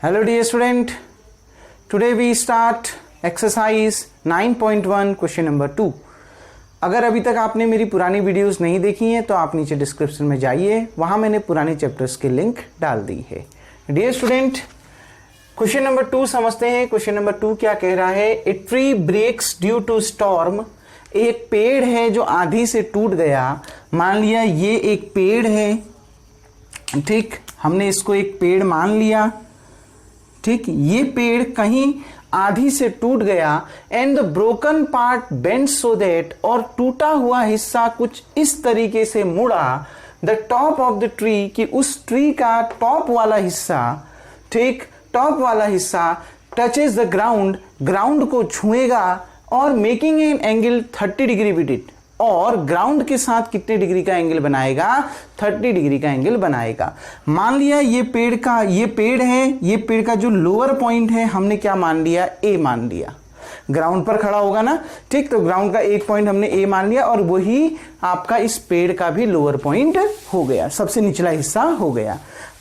Hello dear student, today we start exercise 9.1 question number 2. अगर अभी तक आपने मेरी पुरानी वीडियोस नहीं देखी हैं तो आप नीचे डिस्क्रिप्शन में जाइए, वहां मैंने पुराने चैप्टर्स के लिंक डाल दी है. डियर स्टूडेंट, क्वेश्चन नंबर 2 समझते हैं. क्वेश्चन नंबर 2 क्या कह रहा है? A tree breaks due to storm. एक पेड़ है जो आंधी से टूट गया. मान लिया ये एक पेड़ है, ठीक, हमने इसको एक पेड़ मान लिया, ठीक. ये पेड़ कहीं आधी से टूट गया and the broken part bend so that, और टूटा हुआ हिस्सा कुछ इस तरीके से मुड़ा. The top of the tree, कि उस ट्री का टॉप वाला हिस्सा, ठीक, टॉप वाला हिस्सा टचेज द ग्राउंड, ग्राउंड को छुएगा और making an angle 30 degree with it, और ग्राउंड के साथ कितने डिग्री का एंगल बनाएगा? 30 डिग्री का एंगल बनाएगा. मान लिया ये पेड़ है, ये पेड़ का जो लोअर पॉइंट है हमने क्या मान लिया? ए मान लिया. ग्राउंड पर खड़ा होगा ना, ठीक, तो ग्राउंड का एक पॉइंट हमने ए मान लिया और वही आपका इस पेड़ का भी लोअर पॉइंट हो गया, सबसे निचला हिस्सा हो गया.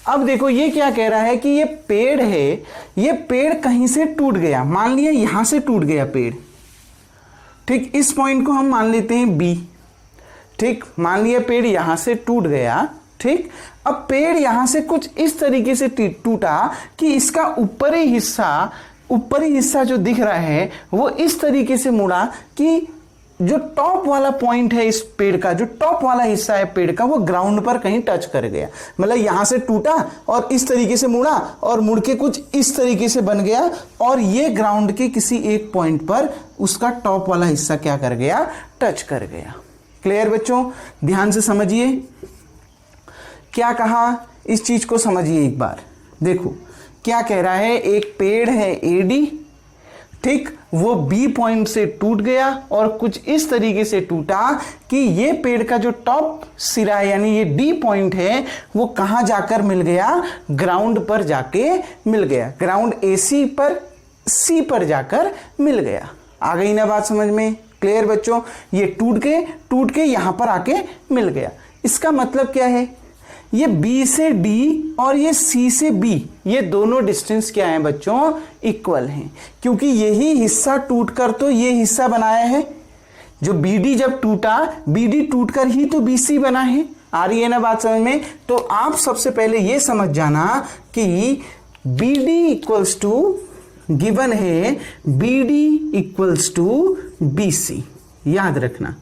अब देखो ये क्या कह रहा है कि ये पेड़ है, ये पेड़ कहीं से टूट गया. मान लिया यहां से टूट गया पेड़, ठीक, इस पॉइंट को हम मान लेते हैं बी, ठीक. मान लिया पेड़ यहां से टूट गया, ठीक. अब पेड़ यहां से कुछ इस तरीके से टूटा कि इसका ऊपरी हिस्सा जो दिख रहा है वो इस तरीके से मुड़ा कि जो टॉप वाला पॉइंट है इस पेड़ का, जो टॉप वाला हिस्सा है पेड़ का, वो ग्राउंड पर कहीं टच कर गया. मतलब यहां से टूटा और इस तरीके से मुड़ा और मुड़ के कुछ इस तरीके से बन गया और ये ग्राउंड के किसी एक पॉइंट पर उसका टॉप वाला हिस्सा क्या कर गया? टच कर गया. क्लियर बच्चों? ध्यान से समझिए क्या कहा, इस चीज को समझिए एक बार. देखो क्या कह रहा है, एक पेड़ है एडी, ठीक, वो बी पॉइंट से टूट गया और कुछ इस तरीके से टूटा कि ये पेड़ का जो टॉप सिरा है यानी ये डी पॉइंट है वो कहां जाकर मिल गया? ग्राउंड पर जाके मिल गया. ग्राउंड एसी पर सी पर जाकर मिल गया. आ गई ना बात समझ में? क्लियर बच्चों? ये टूट के यहां पर आके मिल गया. इसका मतलब क्या है? ये B से D और ये C से B, ये दोनों डिस्टेंस क्या है बच्चों? इक्वल हैं, क्योंकि यही हिस्सा टूटकर तो ये हिस्सा बनाया है. जो BD जब टूटा, BD टूटकर ही तो BC बना है. आ रही है ना बात समझ में? तो आप सबसे पहले ये समझ जाना कि BD इक्वल्स टू गिवन है, BD इक्वल्स टू BC. याद रखना,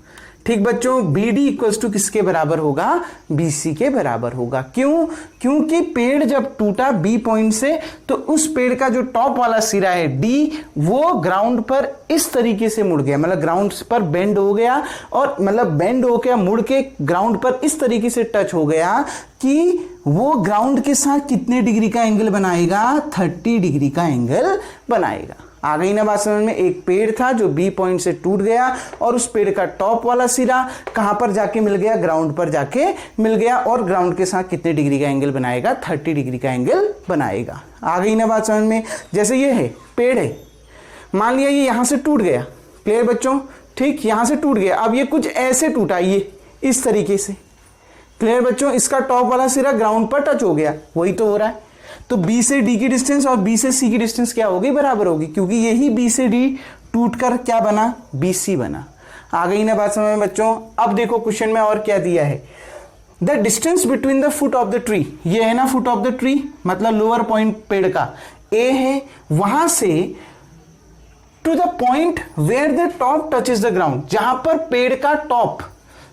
ठीक बच्चों. BD इक्वल्स टू किसके बराबर होगा? BC के बराबर होगा. क्यों? क्योंकि पेड़ जब टूटा B पॉइंट से तो उस पेड़ का जो टॉप वाला सिरा है D, वो ग्राउंड पर इस तरीके से मुड़ गया, मतलब ग्राउंड पर बेंड हो गया, और मतलब बेंड हो गया, मुड़ के ग्राउंड पर इस तरीके से टच हो गया कि वो ग्राउंड के साथ कितने डिग्री का एंगल बनाएगा? 30 डिग्री का एंगल बनाएगा. आ गई ना बात समझ में? एक पेड़ था जो बी पॉइंट से टूट गया और उस पेड़ का टॉप वाला सिरा कहां पर जाके मिल गया? ग्राउंड पर जाके मिल गया, और ग्राउंड के साथ कितने डिग्री का एंगल बनाएगा? 30 डिग्री का एंगल बनाएगा. आ गई ना बात समझ में? जैसे ये है पेड़ है, मान लिया ये यहां से टूट गया. क्लियर बच्चों? ठीक, यहां से टूट गया. अब ये कुछ ऐसे टूटा, ये इस तरीके से. क्लियर बच्चों? इसका टॉप वाला सिरा ग्राउंड पर टच हो गया, वही तो हो रहा है. तो B से D की डिस्टेंस और B से C की डिस्टेंस क्या होगी? बराबर होगी, क्योंकि यही B से D टूटकर क्या बना? BC बना. आ गई ना बात समझ में बच्चों? अब देखो क्वेश्चन में और क्या दिया है. The distance between the foot of the tree, ये है ना फुट ऑफ द ट्री, मतलब लोअर पॉइंट पेड़ का A है, वहां से to the point where the top touches the ground, जहां पर पेड़ का टॉप,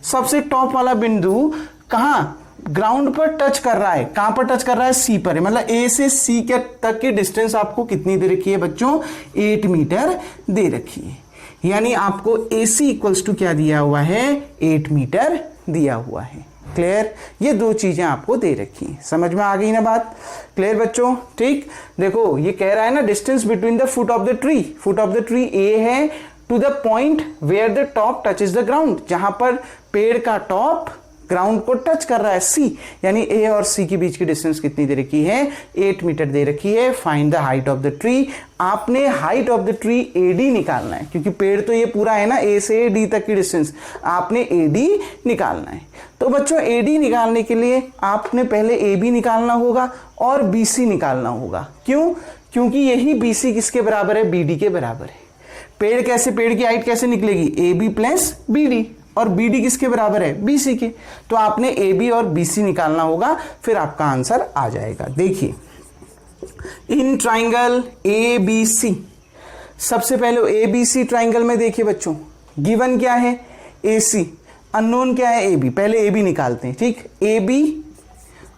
सबसे टॉप वाला बिंदु कहां? ग्राउंड पर टच कर रहा है. कहां पर टच कर रहा है? सी पर है. मतलब ए से सी के तक की डिस्टेंस आपको कितनी दे रखी है बच्चों? 8 मीटर दे रखी है. यानी आपको AC इक्वल्स टू क्या दिया हुआ है? 8 मीटर दिया हुआ है. क्लियर? ये दो चीजें आपको दे रखी है. समझ में आ गई ना बात? क्लियर बच्चों? ठीक, देखो ये कह रहा है ना distance between the foot of the tree. Foot of the tree A है, to the point where the top touches the ground, जहां पर पेड़ का टॉप ग्राउंड को टच कर रहा है सी, यानी ए और सी के बीच की डिस्टेंस कितनी दे रखी है, 8 मीटर दे रखी है। Find the height of the tree. आपने height of the tree AD निकालना है, क्योंकि पेड़ तो ये पूरा है ना, ए से डी तक की डिस्टेंस, आपने एडी निकालना है। तो बच्चों एडी निकालने के लिए आपने पहले ए बी निकालना होगा और बी सी निकालना होगा। क्यों? क्योंकि यही बी सी किसके बराबर है, बी डी के बराबर है। पेड़ की हाइट कैसे निकलेगी, A B plus B D, और बी डी किसके बराबर है, बी सी के। तो आपने ए बी और बी सी निकालना होगा, फिर आपका आंसर आ जाएगा। देखिए in triangle A B C, सबसे पहले ए बी सी ट्राइंगल में देखिए बच्चों, गिवन क्या है ए सी, अननोन क्या है ए बी। पहले ए बी निकालते हैं, ठीक, ए बी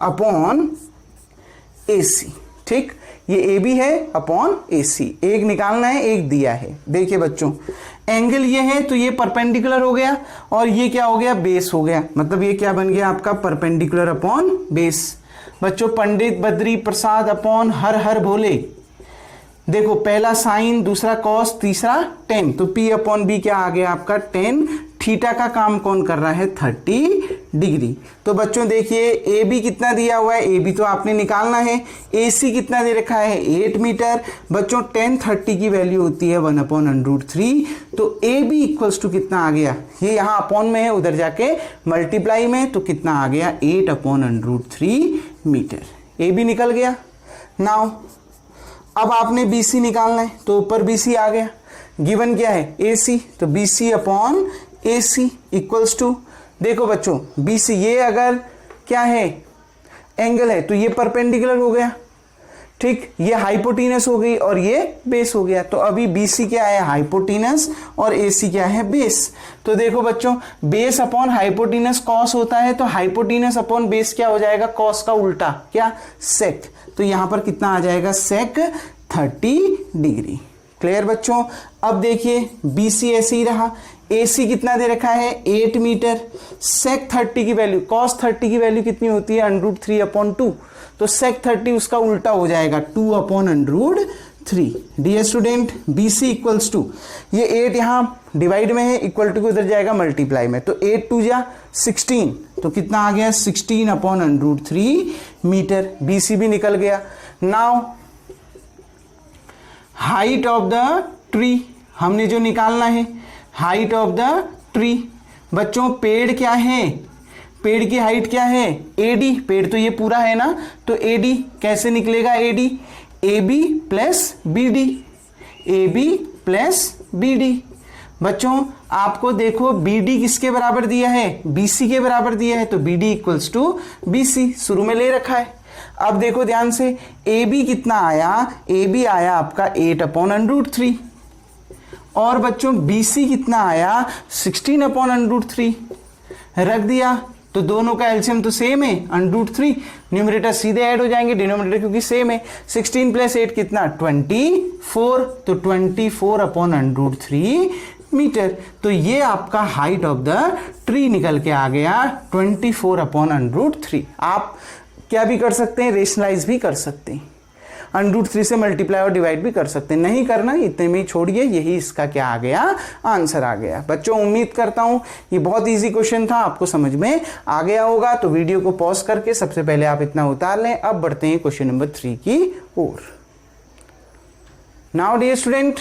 अपॉन ए सी, ठीक, ये ए बी है अपॉन ए सी, एक निकालना है, एक दिया है। देखिए बच्चों एंगल ये है तो ये परपेंडिकुलर हो गया, और ये क्या हो गया, बेस हो गया, मतलब ये क्या बन गया आपका, परपेंडिकुलर अपॉन बेस। बच्चों पंडित बद्री प्रसाद अपॉन हर हर भोले, देखो पहला साइन, दूसरा कॉस, तीसरा टेन, तो P अपॉन बी क्या आ गया आपका 10। थीटा का काम कौन कर रहा है, 30 डिग्री। तो बच्चों देखिए ए बी कितना दिया हुआ है, ए बी तो आपने निकालना है, ए सी कितना दे रखा है 8 मीटर। बच्चों 10 30 की वैल्यू होती है 1/√3, तो ए बी इक्वल्स टू कितना आ गया, ये यहाँ अपॉन में है, उधर जाके मल्टीप्लाई में, तो कितना आ गया 8/√3 मीटर। ए बी निकल गया। नाउ अब आपने बी सी निकालना है, तो ऊपर बी सी आ गया, गिवन क्या है ए सी, तो B C upon A C equals to, देखो बच्चों बी सी ये अगर क्या है एंगल है तो ये परपेंडिकुलर हो गया, ठीक, ये हाइपोटीनस हो गई और ये बेस हो गया। तो अभी बी सी क्या है, हाइपोटीनस, और ए सी क्या है, बेस। तो देखो बच्चों बेस अपॉन हाइपोटीनस कॉस होता है, तो हाइपोटीनस अपॉन बेस क्या हो जाएगा, कॉस का उल्टा क्या, सेक। तो यहां पर कितना आ जाएगा, सेक 30 डिग्री। क्लियर बच्चों। अब देखिए बी सी ऐसे ही रहा, ए सी कितना दे रखा है 8 मीटर, सेक 30 की वैल्यू, कॉस 30 की वैल्यू कितनी होती है, √3/2, तो सेक 30 उसका उल्टा हो जाएगा 2/√3। Dear student B C equals to, ये 8 यहां डिवाइड में है, इक्वल टू को उधर जाएगा मल्टीप्लाई में, तो 8 2 जा 16, तो कितना आ गया 16/√3 मीटर। बी सी भी निकल गया। Now height of the tree हमने जो निकालना है, हाइट ऑफ द ट्री। बच्चों पेड़ क्या है, पेड़ की हाइट क्या है, एडी, पेड़ तो ये पूरा है ना, तो एडी कैसे निकलेगा, A D A B plus B D, A B plus B D. बच्चों आपको देखो बी डी किसके बराबर दिया है, बी सी के बराबर दिया है, तो B D equals to B C शुरू में ले रखा है। अब देखो ध्यान से ए बी कितना आया, ए बी आया आपका 8/√3, और बच्चों बी सी कितना आया 16/√3, रख दिया, तो दोनों का एलसीएम तो सेम है, √3, न्यूमरेटर सीधे ऐड हो जाएंगे, डिनोमिनेटर क्योंकि सेम है। 16 + 8 कितना 24, तो 24/√3 मीटर। तो ये आपका हाइट ऑफ द ट्री निकल के आ गया 24/√3। आप क्या भी कर सकते हैं, रेशनलाइज भी कर सकते हैं, √3 से मल्टीप्लाई और डिवाइड भी कर सकते हैं, नहीं करना इतने में ही छोड़िए, यही इसका क्या आ गया, आंसर आ गया। बच्चों उम्मीद करता हूं ये बहुत इजी क्वेश्चन था, आपको समझ में आ गया होगा। तो वीडियो को पॉज करके सबसे पहले आप इतना उतार लें। अब बढ़ते हैं क्वेश्चन नंबर 3 की ओर। Now dear student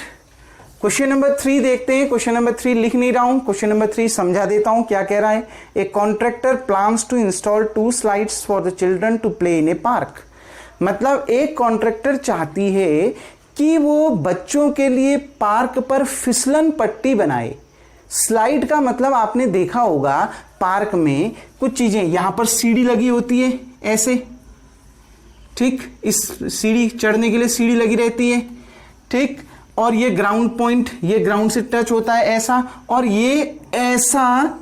question number 3 देखते हैं। क्वेश्चन नंबर 3 लिख नहीं रहा हूं, क्वेश्चन नंबर 3 समझा देता हूं क्या कह रहा है। A contractor plans to install 2 slides for the children to play in a park. मतलब एक कॉन्ट्रैक्टर चाहती है कि वो बच्चों के लिए पार्क पर फिसलन पट्टी बनाए। स्लाइड का मतलब आपने देखा होगा पार्क में कुछ चीजें, यहां पर सीढ़ी लगी होती है ऐसे, ठीक, इस सीढ़ी चढ़ने के लिए सीढ़ी लगी रहती है, ठीक, और ये ग्राउंड पॉइंट, ये ग्राउंड से टच होता है ऐसा, और ये ऐसा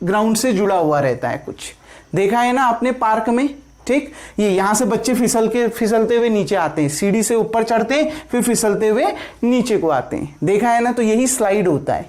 ग्राउंड से जुड़ा हुआ रहता है कुछ, देखा है ना आपने पार्क में, ठीक। ये यहां से बच्चे फिसलते हुए नीचे आते हैं, सीढ़ी से ऊपर चढ़ते हैं फिर फिसलते हुए नीचे को आते हैं, देखा है ना। तो यही स्लाइड होता है।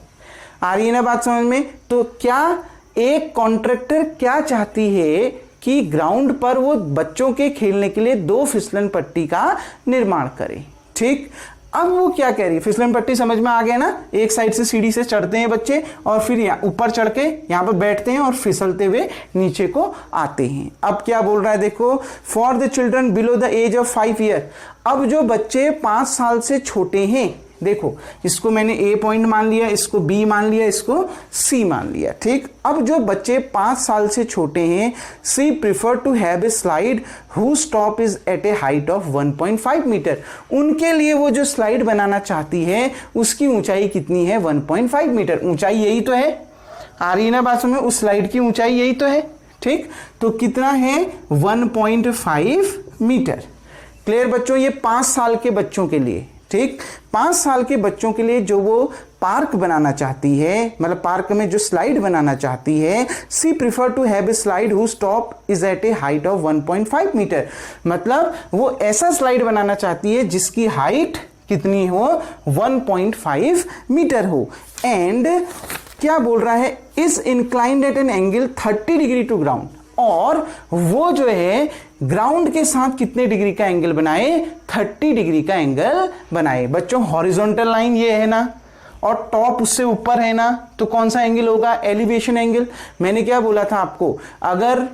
आ रही है ना बात समझ में। तो क्या एक कॉन्ट्रैक्टर क्या चाहती है कि ग्राउंड पर वो बच्चों के खेलने के लिए 2 फिसलन पट्टी का निर्माण करे, ठीक। अब वो क्या कह रही है, फिसलन पट्टी समझ में आ गया ना, एक साइड से सीढ़ी से चढ़ते हैं बच्चे और फिर यहाँ ऊपर चढ़ के यहाँ पर बैठते हैं और फिसलते हुए नीचे को आते हैं। अब क्या बोल रहा है देखो, for the children below the age of 5 year. अब जो बच्चे 5 साल से छोटे हैं, देखो इसको मैंने ए पॉइंट मान लिया, इसको बी मान लिया, इसको सी मान लिया, ठीक। अब जो बच्चे 5 साल से छोटे हैं, she prefer to have a slide whose top is at a height of 1.5 meter. उनके लिए वो जो स्लाइड बनाना चाहती है उसकी ऊंचाई कितनी है, 1.5 मीटर। ऊंचाई यही तो है, आ रही है ना बात में, उस स्लाइड की ऊंचाई यही तो है, ठीक। तो कितना है, 1.5 मीटर। क्लियर बच्चों, ये 5 साल के बच्चों के लिए, ठीक। 5 साल के बच्चों के लिए जो वो पार्क बनाना चाहती है, मतलब पार्क में जो स्लाइड बनाना चाहती है, she prefer to have a slide whose top is at a height of 1.5 meter. मतलब वो ऐसा स्लाइड बनाना चाहती है जिसकी हाइट कितनी हो, 1.5 मीटर हो। एंड क्या बोल रहा है, is inclined at an angle 30 degree to ground. और वो जो है ग्राउंड के साथ कितने डिग्री का एंगल बनाए, 30 डिग्री का एंगल बनाए। बच्चों हॉरिजॉन्टल लाइन ये है ना, और टॉप उससे ऊपर है ना, तो कौन सा एंगल होगा, एलिवेशन एंगल। मैंने क्या बोला था आपको, अगर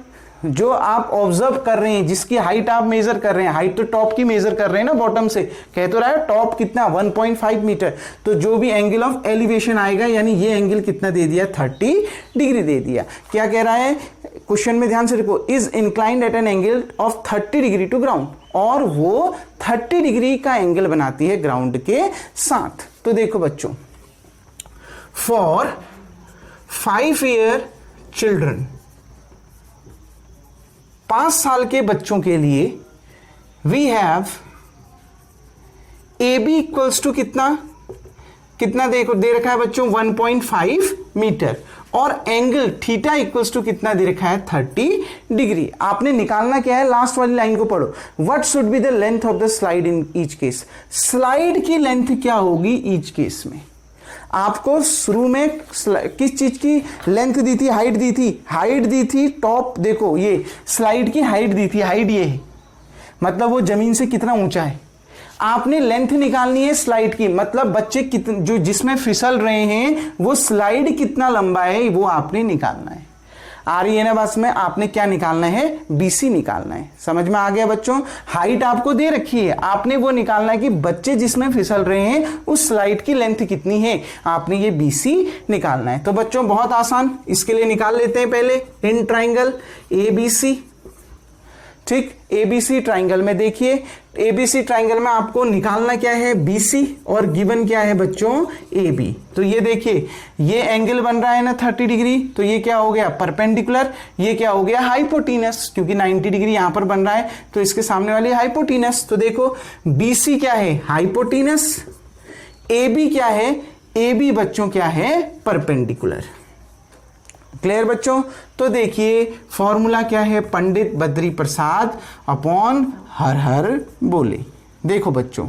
जो आप ऑब्जर्व कर रहे हैं, जिसकी हाइट आप मेजर कर रहे हैं, हाइट तो टॉप की मेजर कर रहे हैं ना, बॉटम से कह तो रहा है टॉप कितना 1.5 मीटर, तो जो भी एंगल ऑफ एलिवेशन आएगा, यानी ये एंगल कितना दे दिया, 30 डिग्री दे दिया। क्या कह रहा है क्वेश्चन में, ध्यान से देखो, is inclined at an angle of 30 degree to ground, और वो 30 डिग्री का एंगल बनाती है ग्राउंड के साथ। तो देखो बच्चों, फॉर 5 ईयर चिल्ड्रन, 5 साल के बच्चों के लिए, we have A B equals to कितना कितना देखो दे रखा है बच्चों, 1.5 मीटर, और एंगल थीटा इक्वल्स टू कितना दे रखा है, 30 डिग्री। आपने निकालना क्या है, लास्ट वाली लाइन को पढ़ो, what should be the length of the slide in each case. Slide की लेंथ क्या होगी ईच केस में। आपको शुरू में किस चीज की लेंथ दी थी, हाइट दी थी टॉप, देखो ये स्लाइड की हाइट दी थी, हाइट ये है, मतलब वो जमीन से कितना ऊंचा है। आपने लेंथ निकालनी है स्लाइड की, मतलब बच्चे कितने जो जिसमें फिसल रहे हैं वो स्लाइड कितना लंबा है वो आपने निकालना है। आ रही है ना बस में, आपने क्या निकालना है, बीसी निकालना है। समझ में आ गया बच्चों, हाइट आपको दे रखी है, आपने वो निकालना है कि बच्चे जिसमें फिसल रहे हैं उस स्लाइड की लेंथ कितनी है, आपने ये बीसी निकालना है। तो बच्चों बहुत आसान, इसके लिए निकाल लेते हैं पहले इन ट्राइंगल एबीसी, ठीक। एबीसी ट्राइंगल में देखिए, एबीसी ट्राइंगल में आपको निकालना क्या है, बीसी, और गिवन क्या है बच्चों, एबी। तो ये देखिए, ये एंगल बन रहा है ना 30 डिग्री, तो ये क्या हो गया, परपेंडिकुलर, ये क्या हो गया, हाइपोटीनस, क्योंकि 90 डिग्री यहां पर बन रहा है तो इसके सामने वाली हाइपोटीनस। तो देखो बीसी क्या है, हाइपोटीनस, एबी क्या है, एबी बच्चों क्या है, परपेंडिकुलर। क्लियर बच्चों। तो देखिए फॉर्मूला क्या है, पंडित बद्री प्रसाद अपॉन हर हर बोले। देखो बच्चों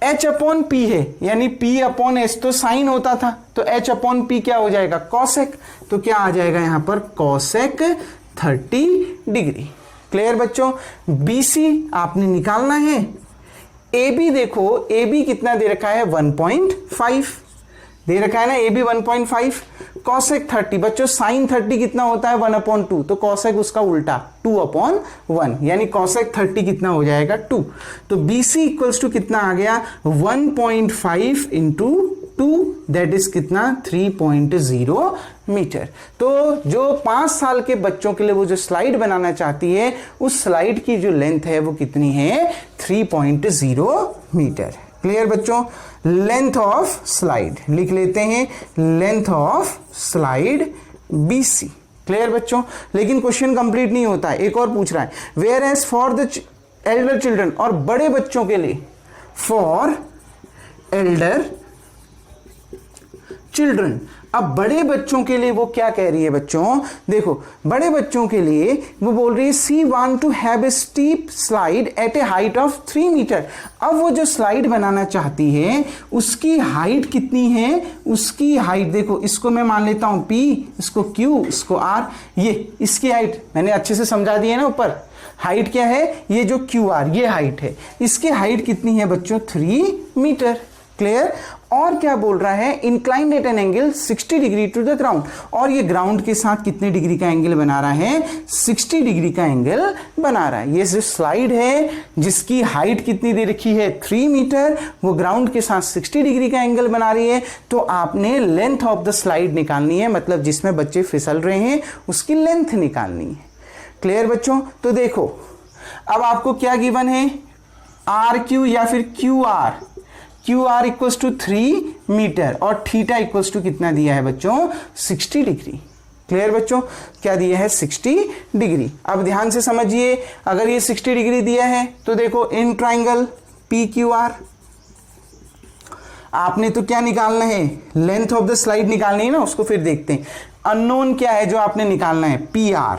H अपॉन P है, यानी P अपॉन S तो साइन होता था, तो H अपॉन P क्या हो जाएगा, कॉसेक। तो क्या आ जाएगा यहां पर, कॉसेक 30 डिग्री। क्लियर बच्चों। BC आपने निकालना है, AB देखो, AB कितना दे रखा है, 1.5 दे रखा है ना, AB 1.5, कॉसेक 30 बच्चों, साइन 30 कितना होता है, 1/2, तो कॉसेक उसका उल्टा 2/1, यानी कॉसेक 30 कितना हो जाएगा, 2। तो BC इक्वल्स टू कितना आ गया, 1.5 इंटू 2, दैट इज कितना, 3.0 मीटर। तो जो 5 साल के बच्चों के लिए वो जो स्लाइड बनाना चाहती है, उस स्लाइड की जो लेंथ है वो कितनी है, 3.0 मीटर। क्लियर बच्चों। लेंथ ऑफ स्लाइड लिख लेते हैं, length of slide BC। Clear बच्चों। लेकिन क्वेश्चन कंप्लीट नहीं होता है, एक और पूछ रहा है, whereas for the elder children, और बड़े बच्चों के लिए, फॉर एल्डर चिल्ड्रन। अब बड़े बच्चों के लिए वो क्या कह रही है बच्चों, देखो बड़े बच्चों के लिए वो बोल रही है she want to have a steep slide at a height of 3 metre. अब वो जो स्लाइड बनाना चाहती है उसकी हाइट कितनी है, उसकी हाइट देखो, इसको मैं मान लेता हूं P, इसको Q, इसको R, ये इसकी हाइट मैंने अच्छे से समझा दी है ना। ऊपर हाइट क्या है, ये जो QR ये हाइट है, इसकी हाइट कितनी है बच्चों 3 मीटर। क्लियर। और क्या बोल रहा है, inclined at an angle 60 degree to the ground, और ये ग्राउंड के साथ कितने डिग्री का एंगल बना रहा है, 60 डिग्री का एंगल बना रहा है। ये जो स्लाइड है जिसकी हाइट कितनी दे रखी है 3 मीटर, वो ग्राउंड के साथ 60 डिग्री का एंगल बना रही है, तो आपने लेंथ ऑफ द स्लाइड निकालनी है, मतलब जिसमें बच्चे फिसल रहे हैं उसकी लेंथ निकालनी है। क्लियर बच्चों। तो देखो अब आपको क्या गिवन है, RQ या फिर QR इक्वल्स टू 3 मीटर और थीटा इक्वल्स टू कितना दिया है बच्चों 60 डिग्री। क्लियर बच्चों, क्या दिया है 60 डिग्री। अब ध्यान से समझिए, अगर ये 60 डिग्री दिया है तो देखो इन ट्राइंगल PQR आपने तो क्या निकालना है, लेंथ ऑफ द स्लाइड निकालनी है ना, उसको फिर देखते हैं। अननोन क्या है जो आपने निकालना है PR,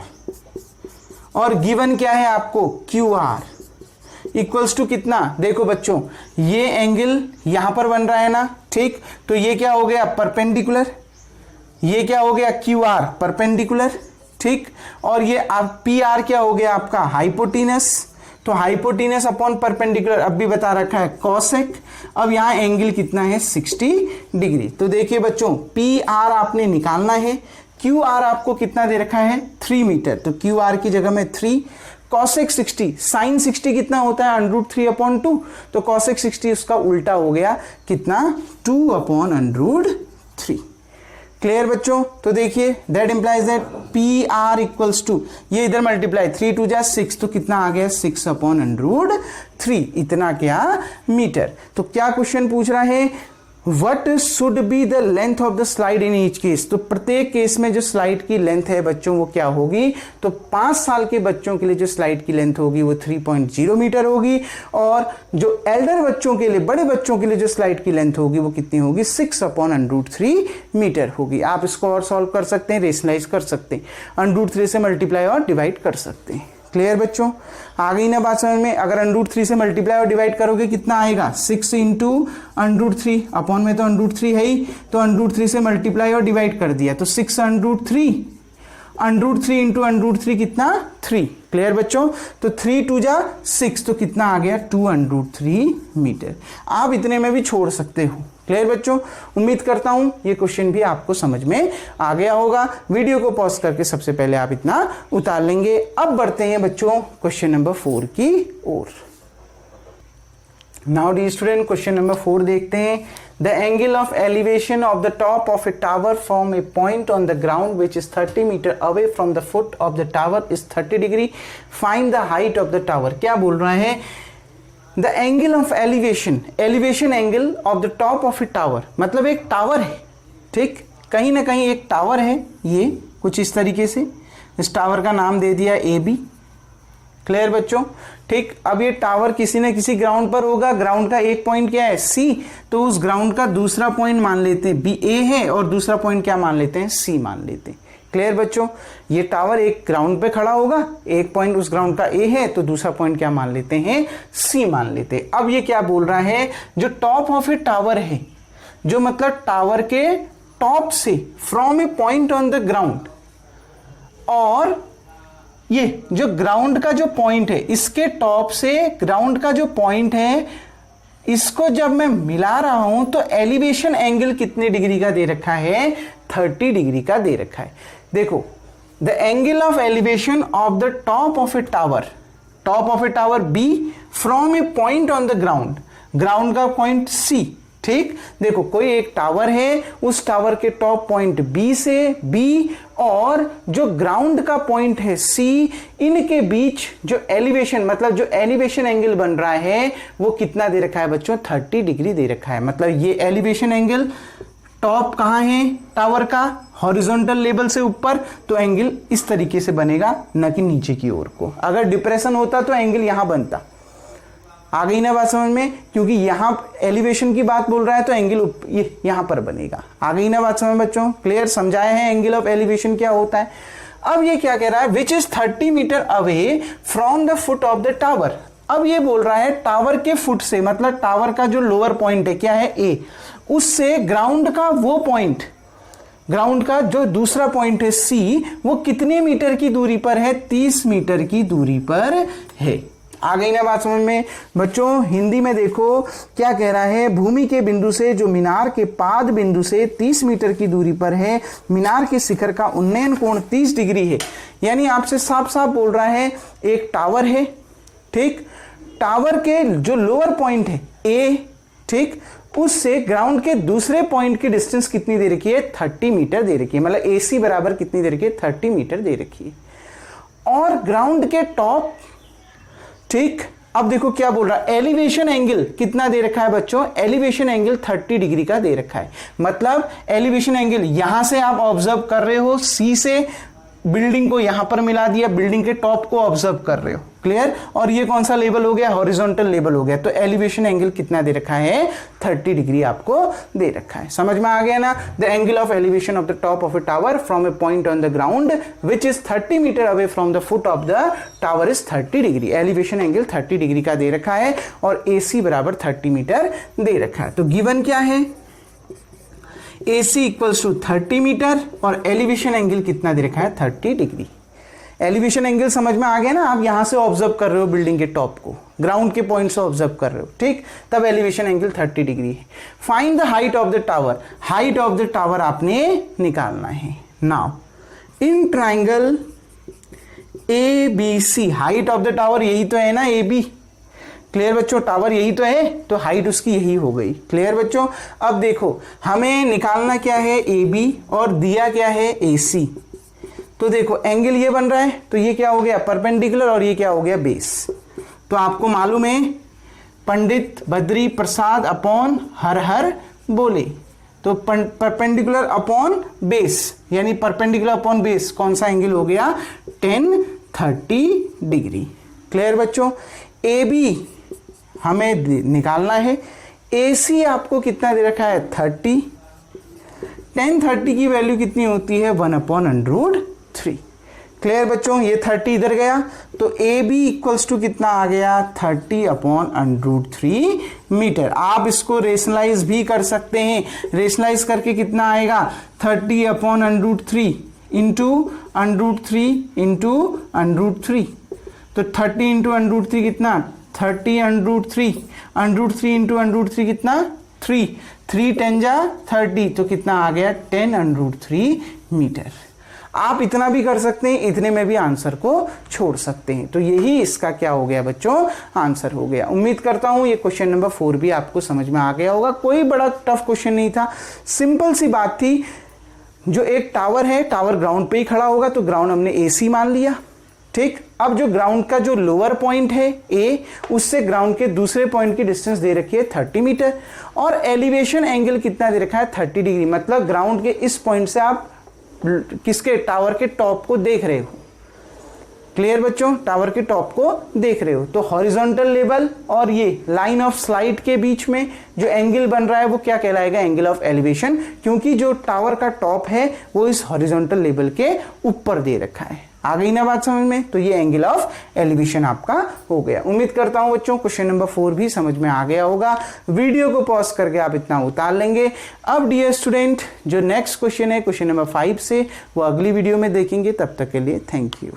और गिवन क्या है आपको QR इक्वल्स टू कितना, देखो बच्चों ये एंगल यहां पर बन रहा है ना, ठीक, तो ये क्या हो गया परपेंडिकुलर, ये क्या हो गया QR परपेंडिकुलर, ठीक, और ये आप PR क्या हो गया आपका हाइपोटेनस, तो हाइपोटेनस अपॉन परपेंडिकुलर अब भी बता रखा है कॉसेक। अब यहां एंगल कितना है 60 डिग्री। तो देखिए बच्चों PR आपने निकालना है, QR आपको कितना दे रखा है 3 मीटर, तो QR की जगह में 3, कॉसेक 60, साइन 60 कितना होता है √3/2, तो कॉसेक 60 उसका उल्टा हो गया कितना 2/√3। क्लियर बच्चों। तो देखिए that implies that PR equals to, ये इधर मल्टीप्लाई 3 2 जा 6, तो कितना आ गया 6/√3, इतना क्या मीटर। तो क्या क्वेश्चन पूछ रहा है, what should be the length of the slide in each case, तो प्रत्येक केस में जो स्लाइड की लेंथ है बच्चों वो क्या होगी, तो 5 साल के बच्चों के लिए जो स्लाइड की लेंथ होगी वो 3.0 मीटर होगी, और जो एल्डर बच्चों के लिए, बड़े बच्चों के लिए जो स्लाइड की लेंथ होगी वो कितनी होगी 6/√3 मीटर होगी। आप इसको और सॉल्व कर सकते हैं, रेशनलाइज कर सकते हैं, √3 से मल्टीप्लाई और डिवाइड कर सकते हैं। क्लियर बच्चों, आ गई ना बात समझ में। अगर √3 से मल्टीप्लाई और डिवाइड करोगे कितना आएगा 6 इंटू √3, अपॉन में तो √3 है ही, तो √3 से मल्टीप्लाई और डिवाइड कर दिया तो 6√3 इंटू √3 कितना 3। क्लियर बच्चों, तो 3 2 जा 6, तो कितना आ गया 2√3 मीटर। आप इतने में भी छोड़ सकते हो। क्लियर बच्चों, उम्मीद करता हूं ये क्वेश्चन भी आपको समझ में आ गया होगा। वीडियो को पॉज करके सबसे पहले आप इतना उतार लेंगे। अब बढ़ते हैं बच्चों क्वेश्चन नंबर 4 की ओर। Now dear student, question number 4 देखते हैं। The angle of elevation of the top of a tower from a point on the ground which is 30 meter away from the foot of the tower is 30 degree. Find the height of the tower. क्या बोल रहा है, The angle of elevation angle of the top of a tower, मतलब एक tower है, ठीक, कहीं ना कहीं एक टावर है, ये कुछ इस तरीके से, इस टावर का नाम दे दिया AB। क्लियर बच्चों, ठीक। अब ये टावर किसी न किसी ग्राउंड पर होगा, ग्राउंड का एक पॉइंट क्या है C, तो उस ग्राउंड का दूसरा पॉइंट मान लेते हैं BA है, और दूसरा पॉइंट क्या मान लेते हैं C मान लेते हैं। क्लियर बच्चों, ये टावर एक ग्राउंड पे खड़ा होगा, एक पॉइंट उस ग्राउंड का A है, तो दूसरा पॉइंट क्या मान लेते हैं C मान लेते हैं। अब ये क्या बोल रहा है, जो टॉप ऑफ ए टावर है, जो मतलब टावर के टॉप से from a point on the ground, और ये जो ग्राउंड का जो पॉइंट है, इसके टॉप से ग्राउंड का जो पॉइंट है, इसको जब मैं मिला रहा हूं तो एलिवेशन एंगल कितने डिग्री का दे रखा है 30 डिग्री का दे रखा है। देखो the angle of elevation of the top of a tower B from a point on the ground, ground का पॉइंट C, ठीक। देखो कोई एक टावर है, उस टावर के टॉप पॉइंट B से B और जो ग्राउंड का पॉइंट है C, इनके बीच जो एलिवेशन, मतलब जो एलिवेशन एंगल बन रहा है वो कितना दे रखा है बच्चों 30 डिग्री दे रखा है। मतलब ये एलिवेशन एंगल, टॉप कहां है टावर का, हॉरिजॉन्टल लेवल से ऊपर, तो एंगल इस तरीके से बनेगा, न कि नीचे की ओर को। अगर डिप्रेशन होता तो एंगल यहां बनता। आ गई ना बात समझ में, क्योंकि यहां एलिवेशन की बात बोल रहा है तो एंगल ये यहां पर बनेगा। आ गई ना बात समझ बच्चों, क्लियर, समझाए हैं एंगल ऑफ एलिवेशन क्या होता है। अब ये क्या कह रहा है, which is 30 metre away from the foot of the tower. अब ये बोल रहा है टावर के फुट से, मतलब टावर का जो लोअर पॉइंट है क्या है ए, उससे ग्राउंड का वो पॉइंट, ग्राउंड का जो दूसरा पॉइंट है सी, वो कितने मीटर की दूरी पर है, 30 मीटर की दूरी पर है। आ गई ना बात समझ में बच्चों। हिंदी में देखो क्या कह रहा है, भूमि के बिंदु से जो मीनार के पाद बिंदु से 30 मीटर की दूरी पर है, मीनार के शिखर का उन्नयन कोण 30 डिग्री है। यानी आपसे साफ साफ बोल रहा है एक टावर है, ठीक, टावर के जो लोअर पॉइंट है ए, ठीक, उससे ग्राउंड के दूसरे पॉइंट की डिस्टेंस कितनी दे रखी है, 30 मीटर दे रखी है। मतलब AC बराबर कितनी दे रखी है, 30 मीटर दे रखी है। और ग्राउंड के टॉप, ठीक, अब देखो क्या बोल रहा है, एलिवेशन एंगल कितना दे रखा है बच्चों, एलिवेशन एंगल 30 डिग्री का दे रखा है। मतलब एलिवेशन एंगल यहां से आप ऑब्जर्व कर रहे हो, सी से बिल्डिंग को यहां पर मिला दिया, बिल्डिंग के टॉप को ऑब्जर्व कर रहे हो, क्लियर। और ये कौन सा लेवल हो गया, हॉरिजॉन्टल लेवल हो गया। तो एलिवेशन एंगल कितना दे रखा है, 30 डिग्री आपको दे रखा है। समझ में आ गया ना। The angle of elevation of the top of a tower from a point on the ground which is 30 metre away from the foot of the tower is 30 degree. Elevation angle 30 degree का दे रखा है और AC बराबर 30 metre दे रखा है। तो given क्या है, AC इक्वल्स टू 30 मीटर और एलिवेशन एंगल कितना दे रखा है, 30 डिग्री। एलिवेशन एंगल समझ में आ गया ना, आप यहां से ऑब्जर्व कर रहे हो बिल्डिंग के टॉप को, ग्राउंड के पॉइंट से ऑब्जर्व कर रहे हो, ठीक, तब एलिवेशन एंगल 30 डिग्री है। Find the height of the tower, height of the tower आपने निकालना है। Now in triangle ABC, height of the tower यही तो है ना AB, क्लियर बच्चों, टावर यही तो है, तो हाइट उसकी यही हो गई। क्लियर बच्चों। अब देखो हमें निकालना क्या है, AB, और दिया क्या है, AC। तो देखो एंगल ये बन रहा है, तो ये क्या हो गया, परपेंडिकुलर, और ये क्या हो गया, बेस। तो आपको मालूम है पंडित बद्री प्रसाद अपॉन हर हर बोले, तो परपेंडिकुलर अपॉन बेस, यानी परपेंडिकुलर अपॉन बेस कौन सा एंगल हो गया, 10-30 डिग्री। क्लियर बच्चों। AB हमें निकालना है, AC आपको कितना दे रखा है, 30, 10-30 की वैल्यू कितनी होती है, 1/√3। क्लियर बच्चों, ये 30 इधर गया, तो AB इक्वल्स टू कितना आ गया, 30/√3 मीटर। आप इसको रेशनलाइज भी कर सकते हैं, रेशनलाइज करके कितना आएगा, 30/√3 इंटू √3 तो 30 इंटू √3 कितना, 30/√3 इंटू √3 कितना, 3 10 जा 30, तो कितना आ गया, 10/√3 मीटर। आप इतना भी कर सकते हैं, इतने में भी आंसर को छोड़ सकते हैं। तो यही इसका क्या हो गया बच्चों, आंसर हो गया। उम्मीद करता हूं ये क्वेश्चन नंबर 4 भी आपको समझ में आ गया होगा। कोई बड़ा टफ क्वेश्चन नहीं था, सिंपल सी बात थी। जो एक टावर है, टावर ग्राउंड पे ही खड़ा होगा, तो ग्राउंड हमने AC मान लिया, ठीक। अब जो ग्राउंड का जो लोअर पॉइंट है A, उससे ग्राउंड के दूसरे पॉइंट की डिस्टेंस दे रखी है 30 मीटर, और एलिवेशन एंगल कितना दे रखा है, 30 डिग्री। मतलब ग्राउंड के इस पॉइंट से आप किसके, टावर के टॉप को देख रहे हो। क्लियर बच्चों, टावर के टॉप को देख रहे हो। तो हॉरिजॉन्टल लेवल और ये लाइन ऑफ स्लाइड के बीच में जो एंगल बन रहा है वो क्या कहलाएगा, एंगल ऑफ एलिवेशन, क्योंकि जो टावर का टॉप है वो इस हॉरिजॉन्टल लेवल के ऊपर दे रखा है। आ गई ना बात समझ में। तो ये एंगल ऑफ एलिवेशन आपका हो गया। उम्मीद करता हूं बच्चों क्वेश्चन नंबर 4 भी समझ में आ गया होगा। वीडियो को पॉज करके आप इतना उतार लेंगे। अब डियर स्टूडेंट, जो नेक्स्ट क्वेश्चन है क्वेश्चन नंबर 5 से, वो अगली वीडियो में देखेंगे। तब तक के लिए थैंक यू।